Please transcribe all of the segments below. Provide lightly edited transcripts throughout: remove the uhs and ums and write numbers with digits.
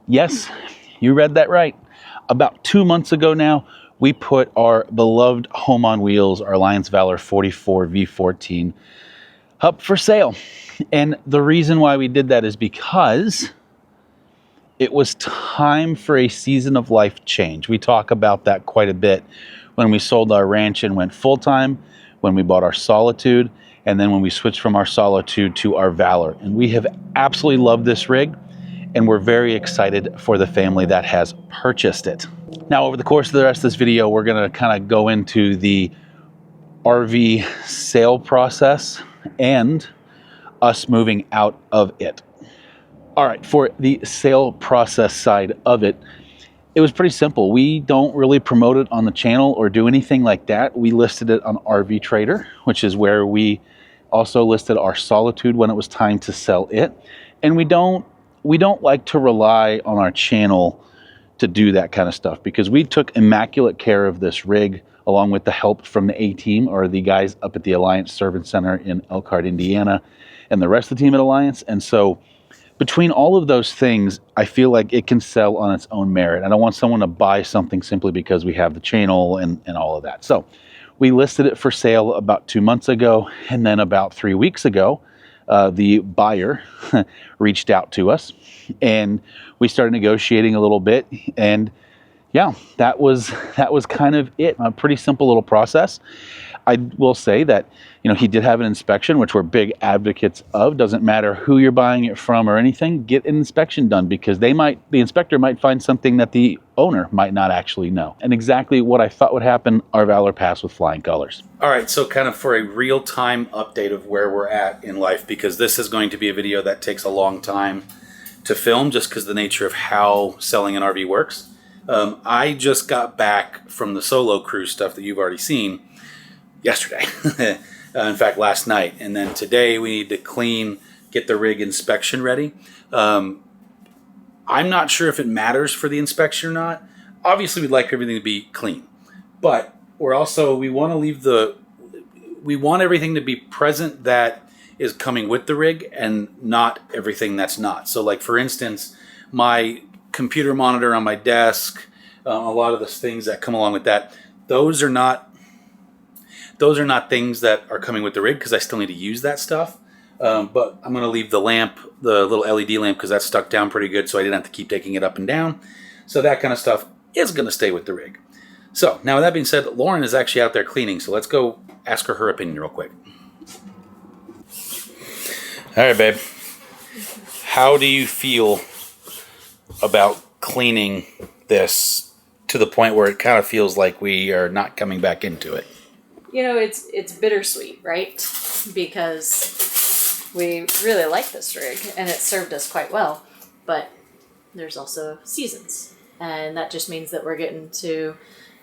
Yes, you read that right. About 2 months ago now, we put our beloved home on wheels, our Alliance Valor 44 V14, up for sale. And the reason why we did that is because it was time for a season of life change. We talk about that quite a bit when we sold our ranch and went full-time, when we bought our Solitude, and then when we switched from our Solitude to our Valor. And we have absolutely loved this rig, and we're very excited for the family that has purchased it. Now, over the course of the rest of this video, we're gonna kind of go into the RV sale process and us moving out of it. All right, for the sale process side of it, it was pretty simple. We don't really promote it on the channel or do anything like that. We listed it on RV Trader, which is where we also listed our Solitude when it was time to sell it. And we don't like to rely on our channel to do that kind of stuff, because we took immaculate care of this rig along with the help from the A-Team, or the guys up at the Alliance Service Center in Elkhart, Indiana, and the rest of the team at Alliance. And so between all of those things, I feel like it can sell on its own merit. I don't want someone to buy something simply because we have the channel and all of that. So we listed it for sale about 2 months ago, and then about 3 weeks ago, the buyer reached out to us, and we started negotiating a little bit. And yeah, that was kind of it. A pretty simple little process. I will say that, you know, he did have an inspection, which we're big advocates of. Doesn't matter who you're buying it from or anything, get an inspection done, because the inspector might find something that the owner might not actually know. And exactly what I thought would happen, our Valor passed with flying colors. All right, so kind of for a real-time update of where we're at in life, because this is going to be a video that takes a long time to film just because of the nature of how selling an RV works. I just got back from the solo cruise stuff that you've already seen yesterday. In fact, last night. And then today we need to clean, get the rig inspection ready. I'm not sure if it matters for the inspection or not. Obviously, we'd like everything to be clean, but we want everything to be present that is coming with the rig, and not everything that's not. So, like, for instance, my computer monitor on my desk, a lot of the things that come along with that, those are not things that are coming with the rig, because I still need to use that stuff. But I'm going to leave the lamp, the little LED lamp, because that's stuck down pretty good, so I didn't have to keep taking it up and down. So that kind of stuff is going to stay with the rig. So now with that being said, Lauren is actually out there cleaning, so let's go ask her opinion real quick. All right, babe. How do you feel about cleaning this to the point where it kind of feels like we are not coming back into it? You know, it's bittersweet, right? Because we really like this rig and it served us quite well, but there's also seasons, and that just means that we're getting to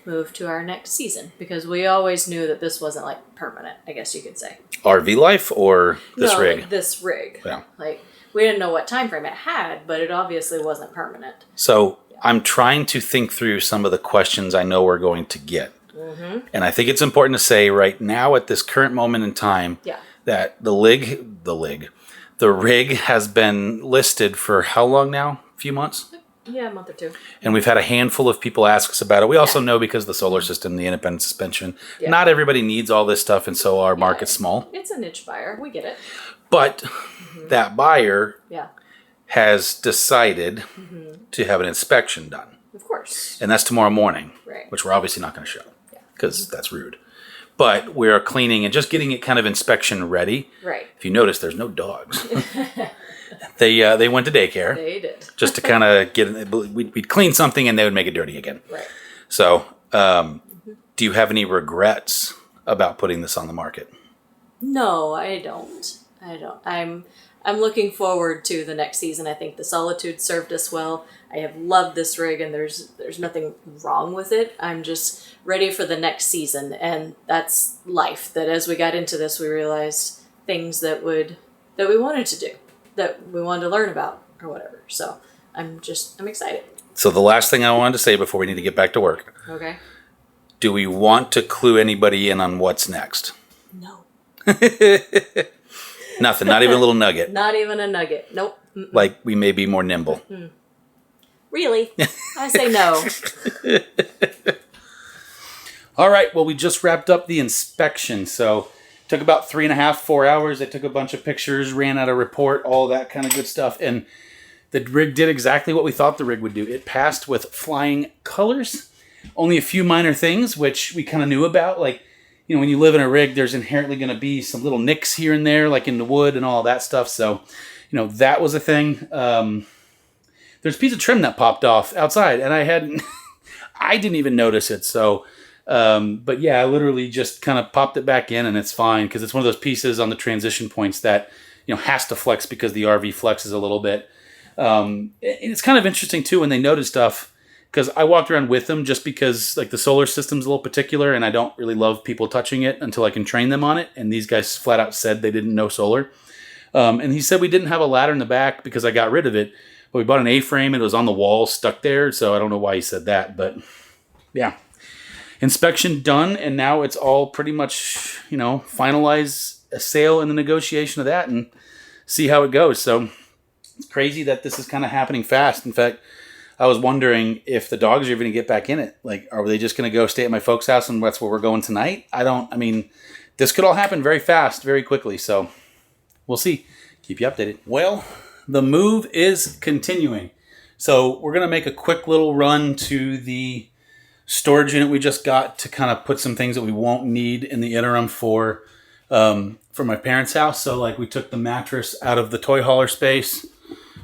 move to our next season, because we always knew that this wasn't like permanent, I guess you could say. RV life or this rig? Like this rig. Yeah. Like, we didn't know what time frame it had, but it obviously wasn't permanent. So I'm trying to think through some of the questions I know we're going to get. Mm-hmm. And I think it's important to say right now, at this current moment in time, that the rig has been listed for how long now? A few months? Yeah, a month or two. And we've had a handful of people ask us about it. We also know, because the solar system, the independent suspension, not everybody needs all this stuff, and so our market's small. It's a niche buyer. We get it. But that buyer has decided to have an inspection done. Of course. And that's tomorrow morning, right, which we're obviously not going to show, because that's rude. But we are cleaning and just getting it kind of inspection ready. Right. If you notice, there's no dogs. They went to daycare. They did. Just to kind of get it. We'd clean something and they would make it dirty again. Right. So, do you have any regrets about putting this on the market? No, I don't. I'm looking forward to the next season. I think the Solitude served us well. I have loved this rig, and there's nothing wrong with it. I'm just ready for the next season, and that's life. That as we got into this, we realized things that we wanted to do, that we wanted to learn about, or whatever. So I'm excited. So the last thing I wanted to say before we need to get back to work. Okay. Do we want to clue anybody in on what's next? No. Nothing. Not even a little nugget. Not even a nugget. Nope. Like we may be more nimble. Really? I say no. All right, well, we just wrapped up the inspection, so it took about 3.5, 4 hours. I took a bunch of pictures, ran out a report, all that kind of good stuff, and the rig did exactly what we thought the rig would do. It passed with flying colors. Only a few minor things, which we kind of knew about, like, you know, when you live in a rig, there's inherently going to be some little nicks here and there, like in the wood and all that stuff, so, you know, that was a thing. There's a piece of trim that popped off outside, and I didn't even notice it, so... but yeah, I literally just kind of popped it back in and it's fine because it's one of those pieces on the transition points that, you know, has to flex because the RV flexes a little bit. It's kind of interesting too when they notice stuff because I walked around with them just because like the solar system's a little particular and I don't really love people touching it until I can train them on it. And these guys flat out said they didn't know solar. And he said we didn't have a ladder in the back because I got rid of it, but we bought an A-frame and it was on the wall stuck there. So I don't know why he said that, but yeah. Inspection done, and now it's all pretty much, you know, finalize a sale and the negotiation of that and see how it goes. So it's crazy that this is kind of happening fast. In fact, I was wondering if the dogs are even going to get back in it. Like, are they just going to go stay at my folks' house and that's where we're going tonight? I mean, this could all happen very fast, very quickly. So we'll see. Keep you updated. Well, the move is continuing. So we're going to make a quick little run to the storage unit we just got to kind of put some things that we won't need in the interim for my parents' house. So like we took the mattress out of the toy hauler space.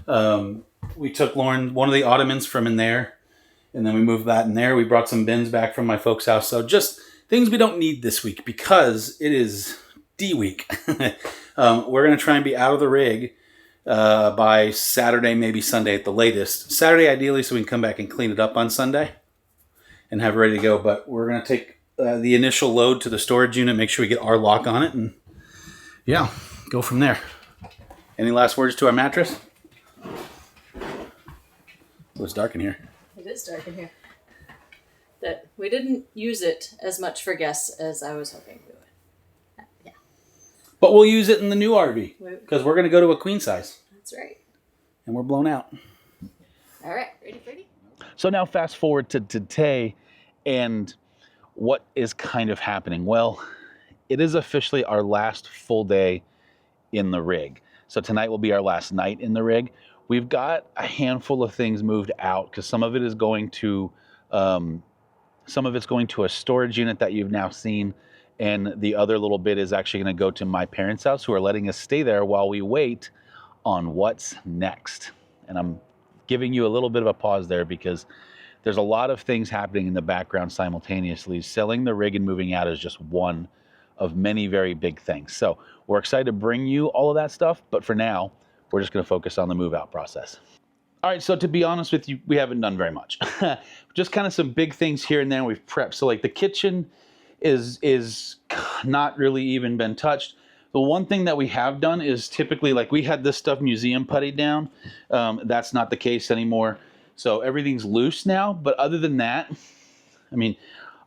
We took Lauren one of the ottomans from in there, and then we moved that in there. We brought some bins back from my folks' house. So just things we don't need this week because it is D week. We're going to try and be out of the rig by Saturday, maybe Sunday at the latest. Saturday ideally so we can come back and clean it up on Sunday and have it ready to go. But we're going to take the initial load to the storage unit, make sure we get our lock on it, and yeah, go from there. Any last words to our mattress? Oh, it's dark in here. It is dark in here. That we didn't use it as much for guests as I was hoping we would. Yeah. But we'll use it in the new RV because we're going to go to a queen size. That's right. And we're blown out. All right. Ready, Freddie? So now fast forward to today and what is kind of happening. Well, it is officially our last full day in the rig. So tonight will be our last night in the rig. We've got a handful of things moved out because some of it is going to a storage unit that you've now seen, and the other little bit is actually going to go to my parents' house, who are letting us stay there while we wait on what's next. And I'm giving you a little bit of a pause there because there's a lot of things happening in the background simultaneously. Selling the rig and moving out is just one of many very big things. So we're excited to bring you all of that stuff, but for now, we're just going to focus on the move out process. All right, so to be honest with you, we haven't done very much. Just kind of some big things here and there we've prepped. So like the kitchen is not really even been touched. The one thing that we have done is typically, like we had this stuff museum puttied down. That's not the case anymore. So everything's loose now. But other than that, I mean,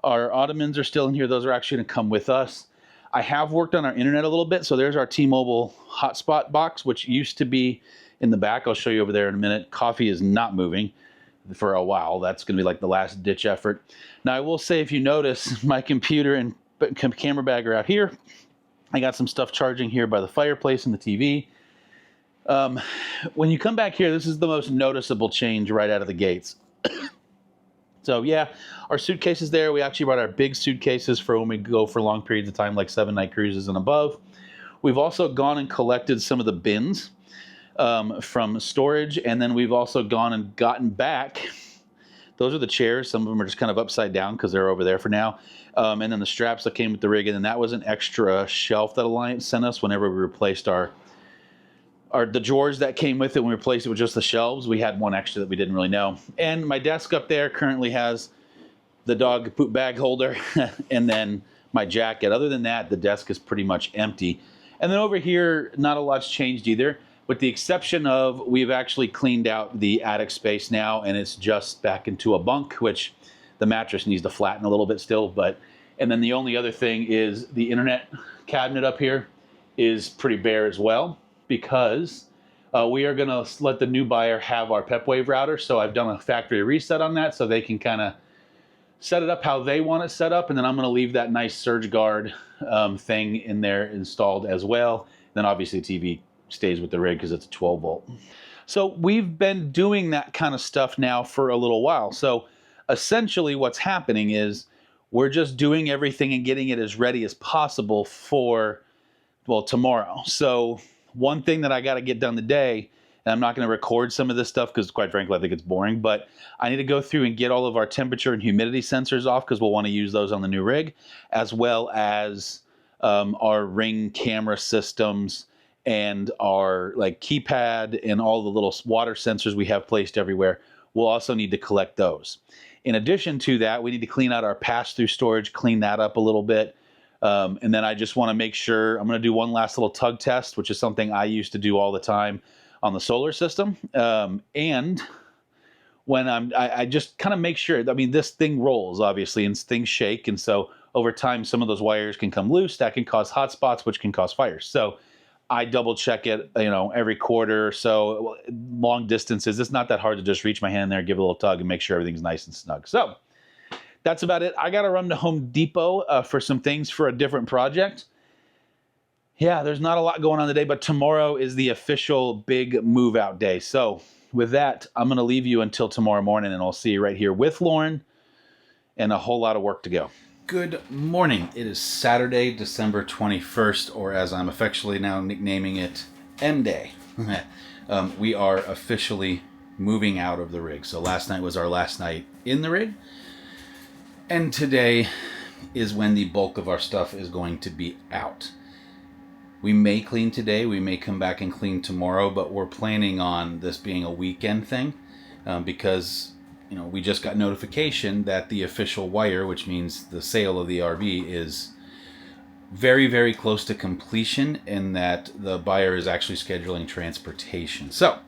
our ottomans are still in here. Those are actually going to come with us. I have worked on our internet a little bit. So there's our T-Mobile hotspot box, which used to be in the back. I'll show you over there in a minute. Coffee is not moving for a while. That's going to be like the last ditch effort. Now, I will say, if you notice, my computer and camera bag are out here. I got some stuff charging here by the fireplace and the TV. When you come back here, this is the most noticeable change right out of the gates. So yeah, our suitcases there. We actually brought our big suitcases for when we go for long periods of time, like 7-night cruises and above. We've also gone and collected some of the bins from storage, and then we've also gone and gotten back. Those are the chairs. Some of them are just kind of upside down because they're over there for now. And then the straps that came with the rig, and then that was an extra shelf that Alliance sent us whenever we replaced the drawers that came with it. When we replaced it with just the shelves, we had one extra that we didn't really know. And my desk up there currently has the dog poop bag holder and then my jacket. Other than that, the desk is pretty much empty. And then over here, not a lot's changed either, with the exception of we've actually cleaned out the attic space now, and it's just back into a bunk, which the mattress needs to flatten a little bit still. And then the only other thing is the internet cabinet up here is pretty bare as well, because We are going to let the new buyer have our PepWave router. So I've done a factory reset on that so they can kind of set it up how they want it set up. And then I'm going to leave that nice surge guard thing in there installed as well. Then obviously TV stays with the rig because it's a 12 volt. So we've been doing that kind of stuff now for a little while. So essentially what's happening is we're just doing everything and getting it as ready as possible for, well, tomorrow. So one thing that I got to get done today, and I'm not going to record some of this stuff because quite frankly, I think it's boring, but I need to go through and get all of our temperature and humidity sensors off because we'll want to use those on the new rig, as well as our Ring camera systems and our like keypad and all the little water sensors we have placed everywhere. We'll also need to collect those. In addition to that, we need to clean out our pass-through storage, clean that up a little bit. And then I just want to make sure, I'm going to do one last little tug test, which is something I used to do all the time on the solar system. And when I just kind of make sure, I mean, this thing rolls obviously and things shake. And so over time, some of those wires can come loose. That can cause hot spots, which can cause fires. So I double check it, every quarter or so. Long distances, it's not that hard to just reach my hand there, give it a little tug and make sure everything's nice and snug. So that's about it. I got to run to Home Depot for some things for a different project. Yeah, there's not a lot going on today, but tomorrow is the official big move out day. So with that, I'm going to leave you until tomorrow morning, and I'll see you right here with Lauren and a whole lot of work to go. Good morning. It is Saturday, December 21st, or as I'm affectionately now nicknaming it, M-Day. We are officially moving out of the rig. So last night was our last night in the rig. And today is when the bulk of our stuff is going to be out. We may clean today, we may come back and clean tomorrow, but we're planning on this being a weekend thing because we just got notification that the official wire, which means the sale of the RV, is very, very close to completion and that the buyer is actually scheduling transportation. So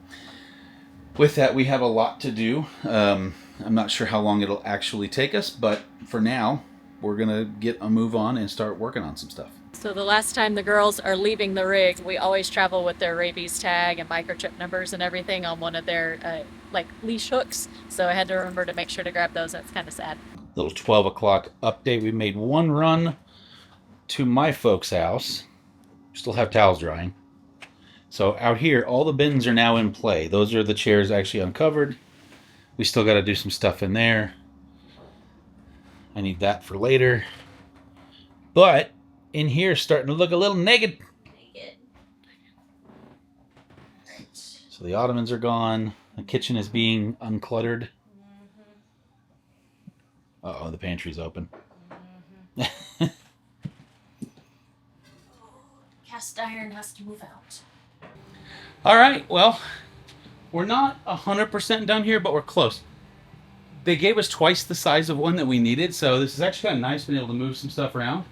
with that, we have a lot to do. I'm not sure how long it'll actually take us, but for now, we're going to get a move on and start working on some stuff. So the last time the girls are leaving the rig, we always travel with their rabies tag and microchip numbers and everything on one of their leash hooks. So I had to remember to make sure to grab those. That's kind of sad. Little 12 o'clock update. We made one run to my folks' house. Still have towels drying. So out here, all the bins are now in play. Those are the chairs actually uncovered. We still got to do some stuff in there. I need that for later. But in here, starting to look a little naked. So the ottomans are gone. The kitchen is being uncluttered. Uh-oh, the pantry's open. Cast iron has to move out. All right, well, we're not 100% done here, but we're close. They gave us twice the size of one that we needed, so this is actually kind of nice being able to move some stuff around.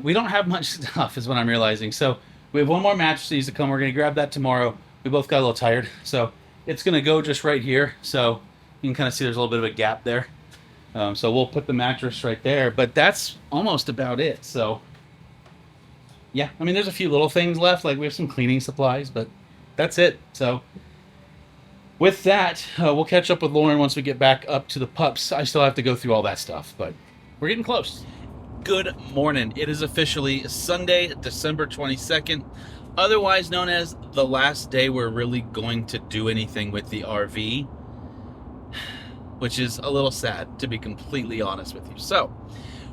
We don't have much stuff, is what I'm realizing. So we have one more mattress that needs to come. We're going to grab that tomorrow. We both got a little tired, so it's going to go just right here. So you can kind of see there's a little bit of a gap there. So we'll put the mattress right there, but that's almost about it. So yeah, I mean, there's a few little things left. Like we have some cleaning supplies, but that's it. So with that, we'll catch up with Lauren once we get back up to the pups. I still have to go through all that stuff, but we're getting close. Good morning. It is officially Sunday, December 22nd, otherwise known as the last day we're really going to do anything with the RV, which is a little sad, to be completely honest with you. So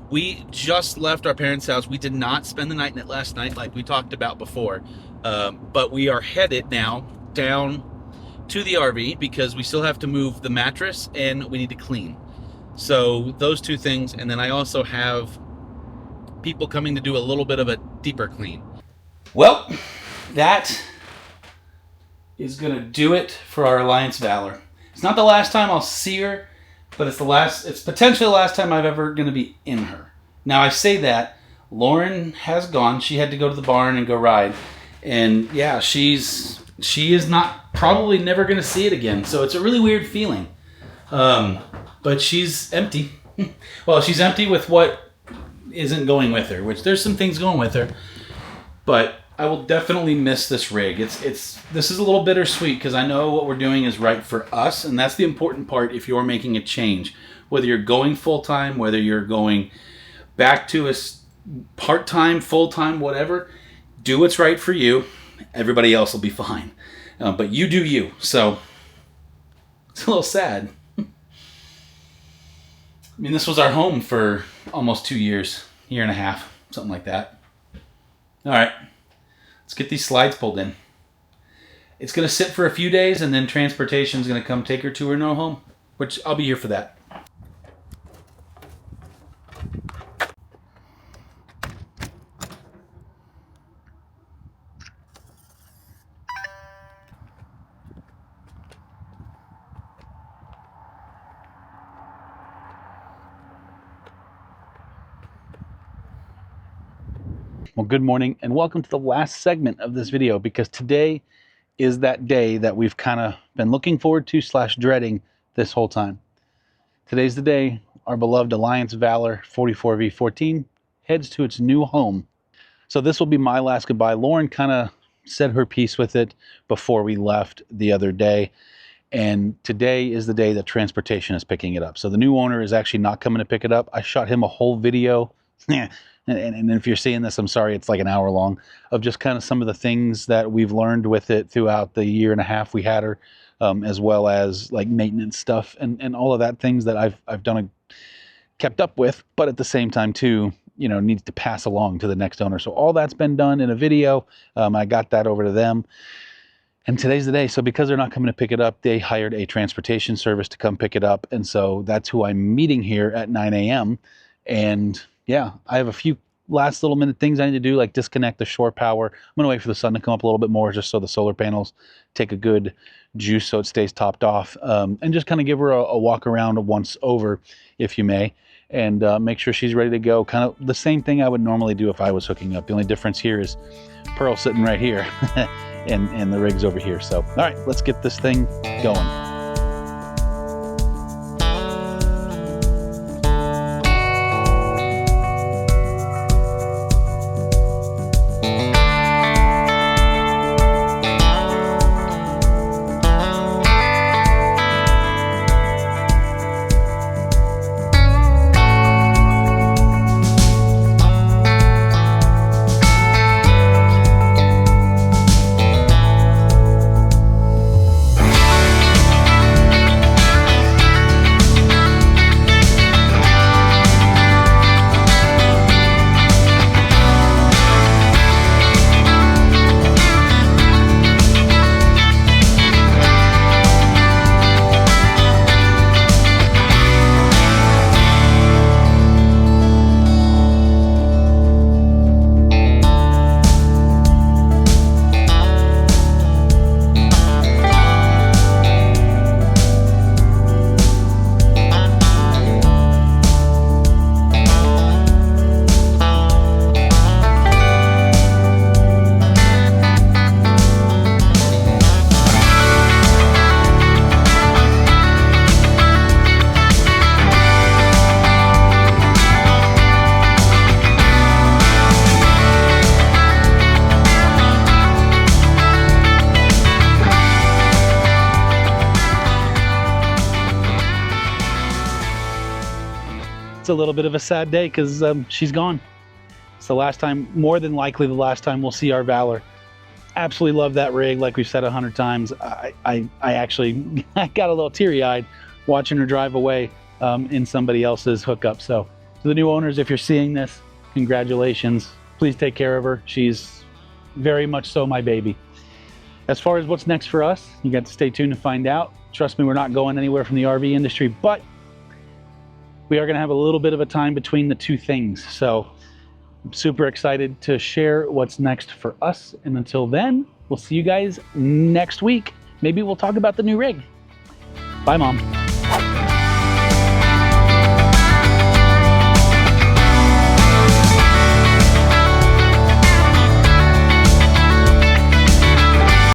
we just left our parents' house. We did not spend the night in it last night like we talked about before, but we are headed now down to the RV because we still have to move the mattress and we need to clean. So those two things, and then I also have people coming to do a little bit of a deeper clean. Well, that is gonna do it for our Alliance Valor. It's not the last time I'll see her, but it's potentially the last time I'm ever gonna be in her. Now I say that, Lauren has gone. She had to go to the barn and go ride. And yeah, she is not probably never gonna see it again. So it's a really weird feeling. But she's empty. Well, she's empty with what isn't going with her, which there's some things going with her, but I will definitely miss this rig. This is a little bittersweet because I know what we're doing is right for us, and that's the important part if you're making a change. Whether you're going full-time, whether you're going back to a part-time, full-time, whatever, do what's right for you. Everybody else will be fine. But you do you. So it's a little sad. I mean, this was our home for almost 2 years, year and a half, something like that. All right. Let's get these slides pulled in. It's going to sit for a few days, and then transportation is going to come take her to her new home, which I'll be here for that. Well, good morning, and welcome to the last segment of this video, because today is that day that we've kind of been looking forward to / dreading this whole time. Today's the day our beloved Alliance Valor 44V14 heads to its new home. So this will be my last goodbye. Lauren kind of said her piece with it before we left the other day, and today is the day that transportation is picking it up. So the new owner is actually not coming to pick it up. I shot him a whole video. And if you're seeing this, I'm sorry, it's like an hour long, of just kind of some of the things that we've learned with it throughout the year and a half we had her, as well as like maintenance stuff and all of that, things that I've done kept up with, but at the same time too, you know, needs to pass along to the next owner. So all that's been done in a video. I got that over to them. And today's the day. So because they're not coming to pick it up, they hired a transportation service to come pick it up. And so that's who I'm meeting here at 9 a.m. And yeah, I have a few last little minute things I need to do, like disconnect the shore power. I'm going to wait for the sun to come up a little bit more, just so the solar panels take a good juice so it stays topped off, and just kind of give her a walk around once over, if you may, and make sure she's ready to go. Kind of the same thing I would normally do if I was hooking up. The only difference here is Pearl sitting right here and the rig's over here. So, all right, let's get this thing going. It's a little bit of a sad day because she's gone. It's the last time, more than likely the last time we'll see our Valor. Absolutely love that rig, like we've said 100 times. I actually I got a little teary-eyed watching her drive away in somebody else's hookup. So to the new owners, if you're seeing this, congratulations. Please take care of her. She's very much so my baby. As far as what's next for us, you got to stay tuned to find out. Trust me, we're not going anywhere from the RV industry, but we are going to have a little bit of a time between the two things. So I'm super excited to share what's next for us. And until then, we'll see you guys next week. Maybe we'll talk about the new rig. Bye, Mom.